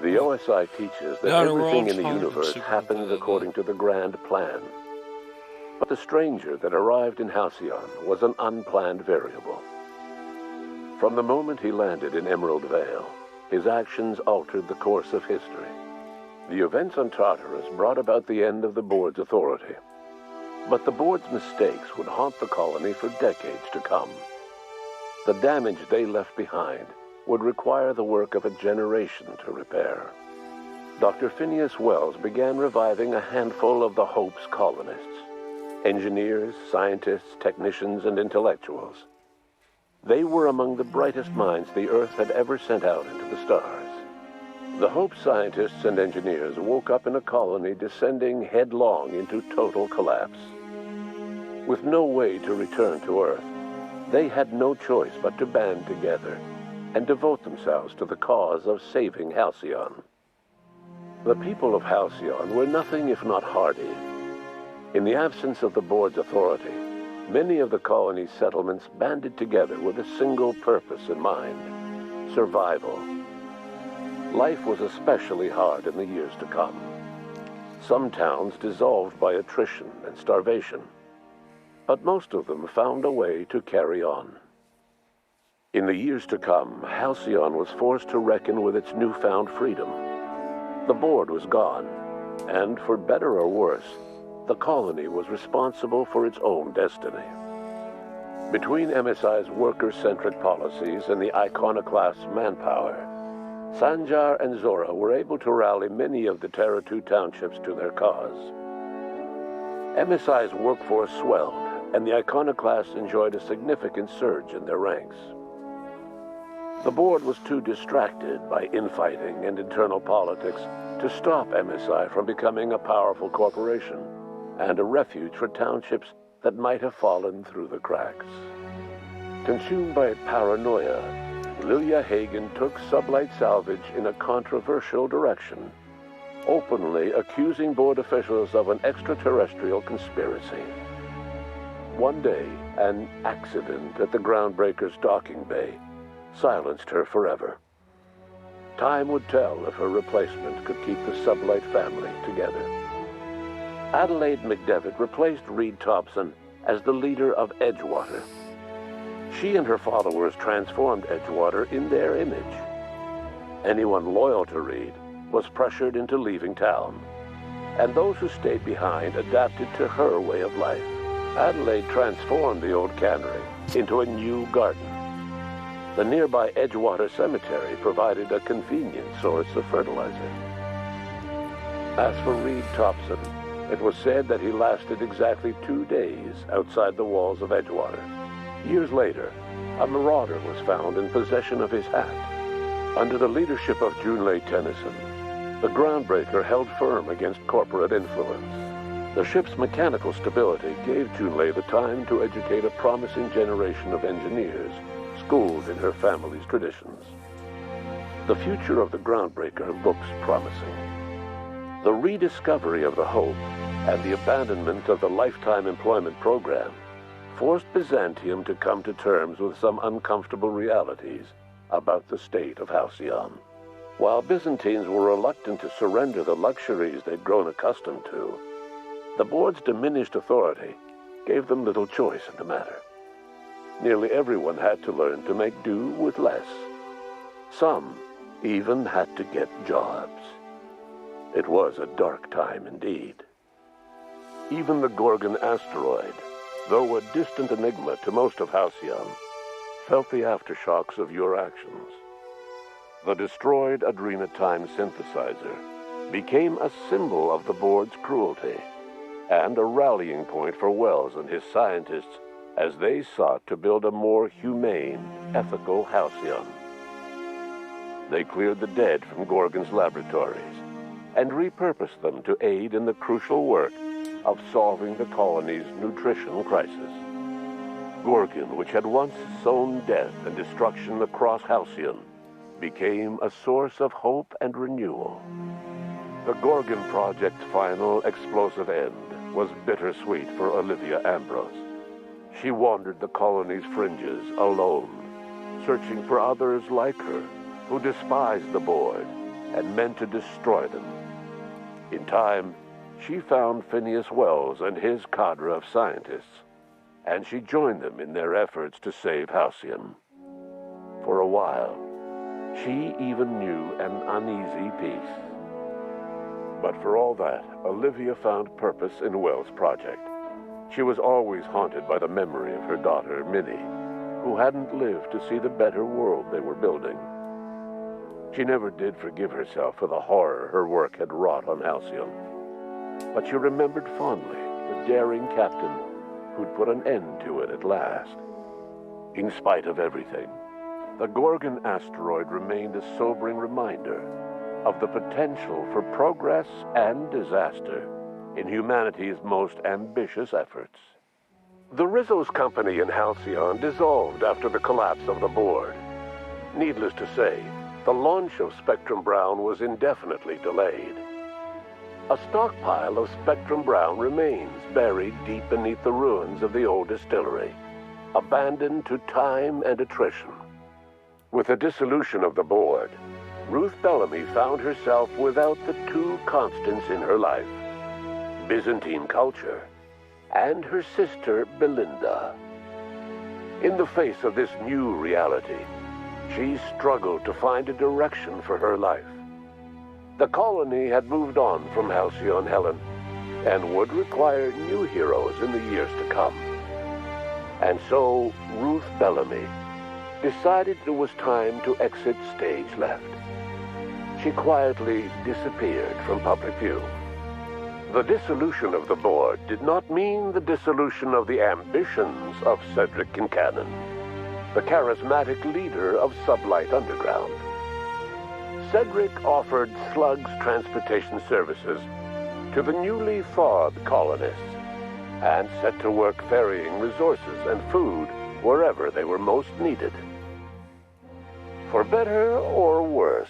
The OSI teaches that No, we're all everything in the told universe supernova, happens that. according to the grand plan. But the stranger that arrived in Halcyon was an unplanned variable. From the moment he landed in Emerald Vale, his actions altered the course of history. The events on Tartarus brought about the end of the board's authority. But the board's mistakes would haunt the colony for decades to come. The damage they left behind would require the work of a generation to repair. Dr. Phineas Wells began reviving a handful of the Hope's colonists: engineers, scientists, technicians, and intellectuals. They were among the brightest minds the Earth had ever sent out into the stars. The Hope scientists and engineers woke up in a colony descending headlong into total collapse. With no way to return to Earth, they had no choice but to band together and devote themselves to the cause of saving Halcyon. The people of Halcyon were nothing if not hardy. In the absence of the board's authority, many of the colony's settlements banded together with a single purpose in mind: survival. Life was especially hard in the years to come. Some towns dissolved by attrition and starvation, but most of them found a way to carry on. In the years to come, Halcyon was forced to reckon with its newfound freedom. The board was gone, and for better or worse, the colony was responsible for its own destiny. Between MSI's worker-centric policies and the iconoclast's manpower, Sanjar and Zora were able to rally many of the Terra 2 townships to their cause. MSI's workforce swelled, and the iconoclasts enjoyed a significant surge in their ranks. The board was too distracted by infighting and internal politics to stop MSI from becoming a powerful corporation and a refuge for townships that might have fallen through the cracks. Consumed by paranoia, Lilia Hagen took Sublight Salvage in a controversial direction, openly accusing board officials of an extraterrestrial conspiracy. One day, an accident at the Groundbreaker's docking bay silenced her forever. Time would tell if her replacement could keep the Sublight family together. Adelaide McDevitt replaced Reed Thompson as the leader of Edgewater. She and her followers transformed Edgewater in their image. Anyone loyal to Reed was pressured into leaving town, and those who stayed behind adapted to her way of life. Adelaide transformed the old cannery into a new garden. The nearby Edgewater Cemetery provided a convenient source of fertilizer. As for Reed Thompson, it was said that he lasted exactly 2 days outside the walls of Edgewater. Years later, a marauder was found in possession of his hat. Under the leadership of Junlei Tennyson, the Groundbreaker held firm against corporate influence. The ship's mechanical stability gave Junlei the time to educate a promising generation of engineers schooled in her family's traditions. The future of the Groundbreaker looks promising. The rediscovery of the Hope and the abandonment of the lifetime employment program forced Byzantium to come to terms with some uncomfortable realities about the state of Halcyon. While Byzantines were reluctant to surrender the luxuries they'd grown accustomed to, the board's diminished authority gave them little choice in the matter. Nearly everyone had to learn to make do with less. Some even had to get jobs. It was a dark time indeed. Even the Gorgon asteroid, though a distant enigma to most of Halcyon, felt the aftershocks of your actions. The destroyed Adrenatime synthesizer became a symbol of the board's cruelty and a rallying point for Wells and his scientists as they sought to build a more humane, ethical Halcyon. They cleared the dead from Gorgon's laboratories and repurposed them to aid in the crucial work of solving the colony's nutrition crisis. Gorgon, which had once sown death and destruction across Halcyon, became a source of hope and renewal. The Gorgon Project's final explosive end was bittersweet for Olivia Ambrose. She wandered the colony's fringes alone, searching for others like her who despised the board and meant to destroy them. In time, she found Phineas Wells and his cadre of scientists, and she joined them in their efforts to save Halcyon. For a while, she even knew an uneasy peace. But for all that, Olivia found purpose in Wells' project. She was always haunted by the memory of her daughter, Minnie, who hadn't lived to see the better world they were building. She never did forgive herself for the horror her work had wrought on Halcyon, but she remembered fondly the daring captain who'd put an end to it at last. In spite of everything, the Gorgon asteroid remained a sobering reminder of the potential for progress and disaster in humanity's most ambitious efforts. The Rizzo's company in Halcyon dissolved after the collapse of the board. Needless to say, the launch of Spectrum Brown was indefinitely delayed. A stockpile of Spectrum Brown remains buried deep beneath the ruins of the old distillery, abandoned to time and attrition. With the dissolution of the board, Ruth Bellamy found herself without the two constants in her life: Byzantine culture and her sister Belinda. In the face of this new reality, she struggled to find a direction for her life. The colony had moved on from Halcyon Helen and would require new heroes in the years to come. And so Ruth Bellamy decided it was time to exit stage left. She quietly disappeared from public view. The dissolution of the board did not mean the dissolution of the ambitions of Cedric Kincannon, the charismatic leader of Sublight Underground. Cedric offered Slug's transportation services to the newly thawed colonists and set to work ferrying resources and food wherever they were most needed. For better or worse,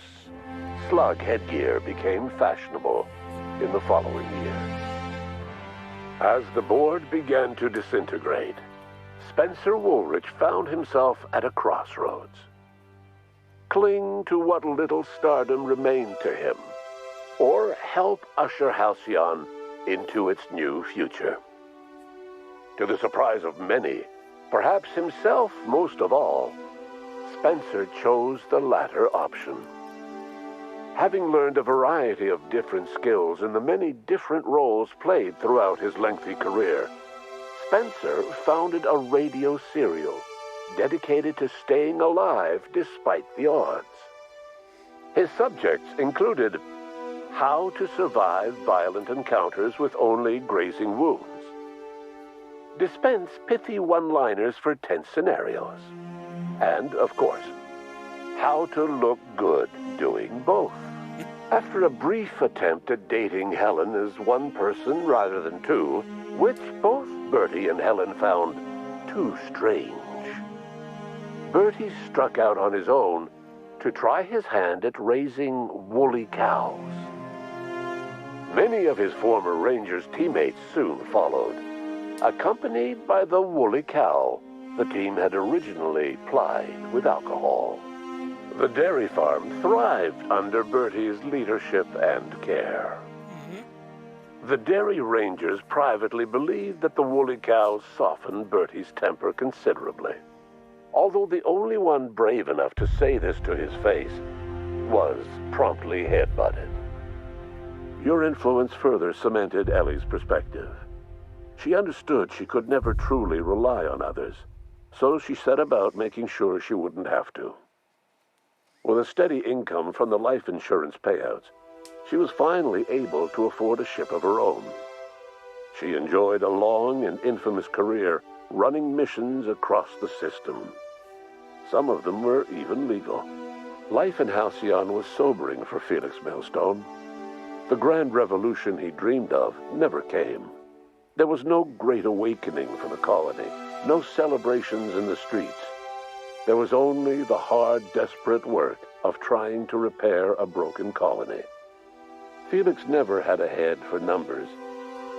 Slug headgear became fashionable in the following year. As the board began to disintegrate, Spencer Woolrich found himself at a crossroads. Cling to what little stardom remained to him, or help usher Halcyon into its new future. To the surprise of many, perhaps himself most of all, Spencer chose the latter option. Having learned a variety of different skills in the many different roles played throughout his lengthy career, Spencer founded a radio serial dedicated to staying alive despite the odds. His subjects included how to survive violent encounters with only grazing wounds, dispense pithy one-liners for tense scenarios, and, of course, how to look good doing both. After a brief attempt at dating Helen as one person rather than two, which both Bertie and Helen found too strange, Bertie struck out on his own to try his hand at raising woolly cows. Many of his former Rangers teammates soon followed, accompanied by the woolly cow the team had originally plied with alcohol. The dairy farm thrived under Bertie's leadership and care. The Dairy Rangers privately believed that the woolly cows softened Bertie's temper considerably, although the only one brave enough to say this to his face was promptly headbutted. Your influence further cemented Ellie's perspective. She understood she could never truly rely on others, so she set about making sure she wouldn't have to. With a steady income from the life insurance payouts, she was finally able to afford a ship of her own. She enjoyed a long and infamous career running missions across the system. Some of them were even legal. Life in Halcyon was sobering for Felix Millstone. The grand revolution he dreamed of never came. There was no great awakening for the colony, no celebrations in the streets. There was only the hard, desperate work of trying to repair a broken colony. Felix never had a head for numbers,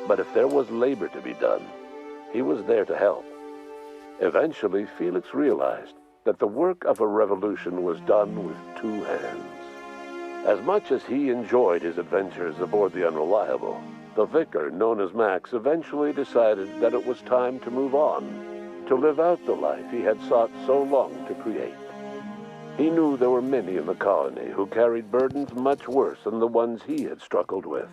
but if there was labor to be done, he was there to help. Eventually, Felix realized that the work of a revolution was done with two hands. As much as he enjoyed his adventures aboard the Unreliable, the vicar, known as Max, eventually decided that it was time to move on, to live out the life he had sought so long to create. He knew there were many in the colony who carried burdens much worse than the ones he had struggled with,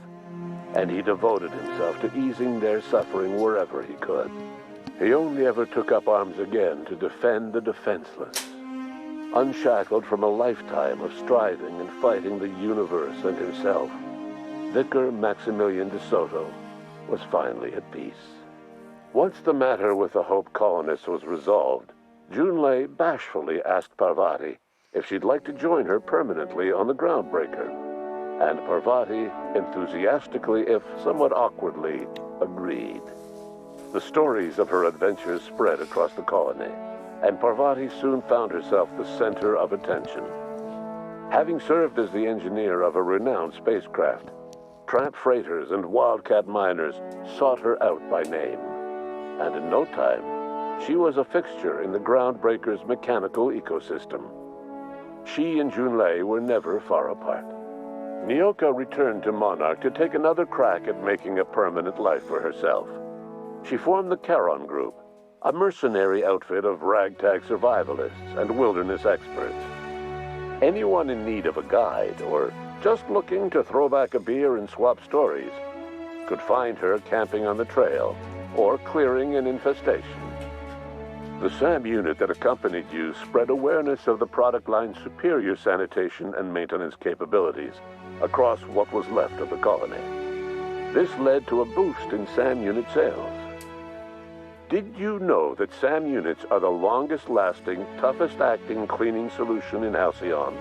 and he devoted himself to easing their suffering wherever he could. He only ever took up arms again to defend the defenseless. Unshackled from a lifetime of striving and fighting the universe and himself, Vicar Maximilian de Soto was finally at peace. Once the matter with the Hope colonists was resolved, Junlei bashfully asked Parvati if she'd like to join her permanently on the Groundbreaker, and Parvati enthusiastically, if somewhat awkwardly, agreed. The stories of her adventures spread across the colony, and Parvati soon found herself the center of attention. Having served as the engineer of a renowned spacecraft, tramp freighters and wildcat miners sought her out by name, and in no time, she was a fixture in the Groundbreaker's mechanical ecosystem. She and Junlei were never far apart. Nyoka returned to Monarch to take another crack at making a permanent life for herself. She formed the Charon Group, a mercenary outfit of ragtag survivalists and wilderness experts. Anyone in need of a guide, or just looking to throw back a beer and swap stories, could find her camping on the trail or clearing an infestation. The SAM unit that accompanied you spread awareness of the product line's superior sanitation and maintenance capabilities across what was left of the colony. This led to a boost in SAM unit sales. Did you know that SAM units are the longest-lasting, toughest-acting cleaning solution in Halcyon?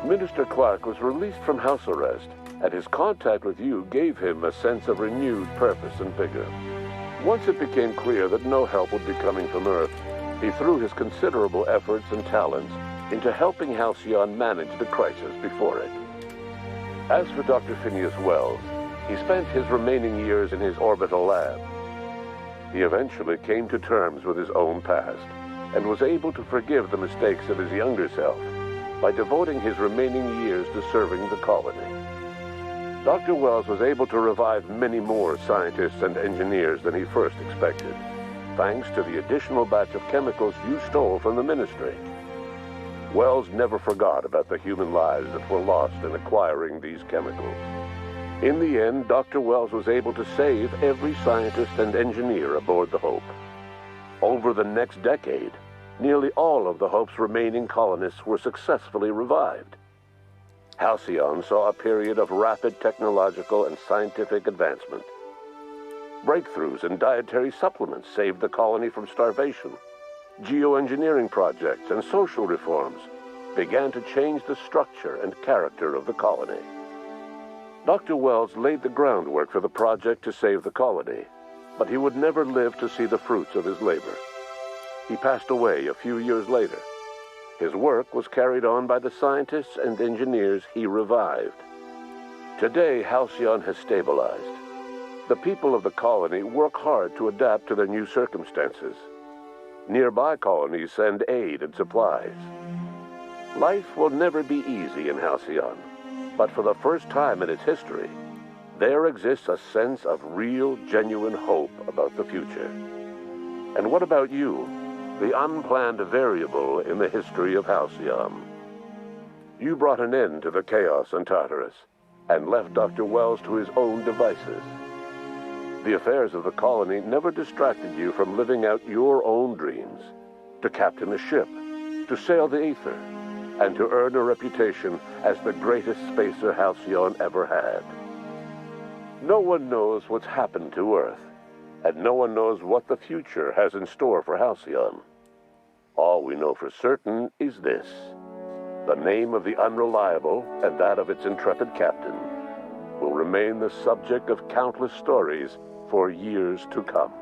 Minister Clark was released from house arrest, and his contact with you gave him a sense of renewed purpose and vigor. Once it became clear that no help would be coming from Earth, he threw his considerable efforts and talents into helping Halcyon manage the crisis before it. As for Dr. Phineas Wells, he spent his remaining years in his orbital lab. He eventually came to terms with his own past and was able to forgive the mistakes of his younger self by devoting his remaining years to serving the colony. Dr. Wells was able to revive many more scientists and engineers than he first expected, thanks to the additional batch of chemicals you stole from the ministry. Wells never forgot about the human lives that were lost in acquiring these chemicals. In the end, Dr. Wells was able to save every scientist and engineer aboard the Hope. Over the next decade, nearly all of the Hope's remaining colonists were successfully revived. Halcyon saw a period of rapid technological and scientific advancement. Breakthroughs in dietary supplements saved the colony from starvation. Geoengineering projects and social reforms began to change the structure and character of the colony. Dr. Wells laid the groundwork for the project to save the colony, but he would never live to see the fruits of his labor. He passed away a few years later. His work was carried on by the scientists and engineers he revived. Today, Halcyon has stabilized. The people of the colony work hard to adapt to their new circumstances. Nearby colonies send aid and supplies. Life will never be easy in Halcyon, but for the first time in its history, there exists a sense of real, genuine hope about the future. And what about you, the unplanned variable in the history of Halcyon? You brought an end to the chaos on Tartarus and left Dr. Wells to his own devices. The affairs of the colony never distracted you from living out your own dreams, to captain a ship, to sail the ether, and to earn a reputation as the greatest spacer Halcyon ever had. No one knows what's happened to Earth, and no one knows what the future has in store for Halcyon. All we know for certain is this: the name of the Unreliable and that of its intrepid captain will remain the subject of countless stories for years to come.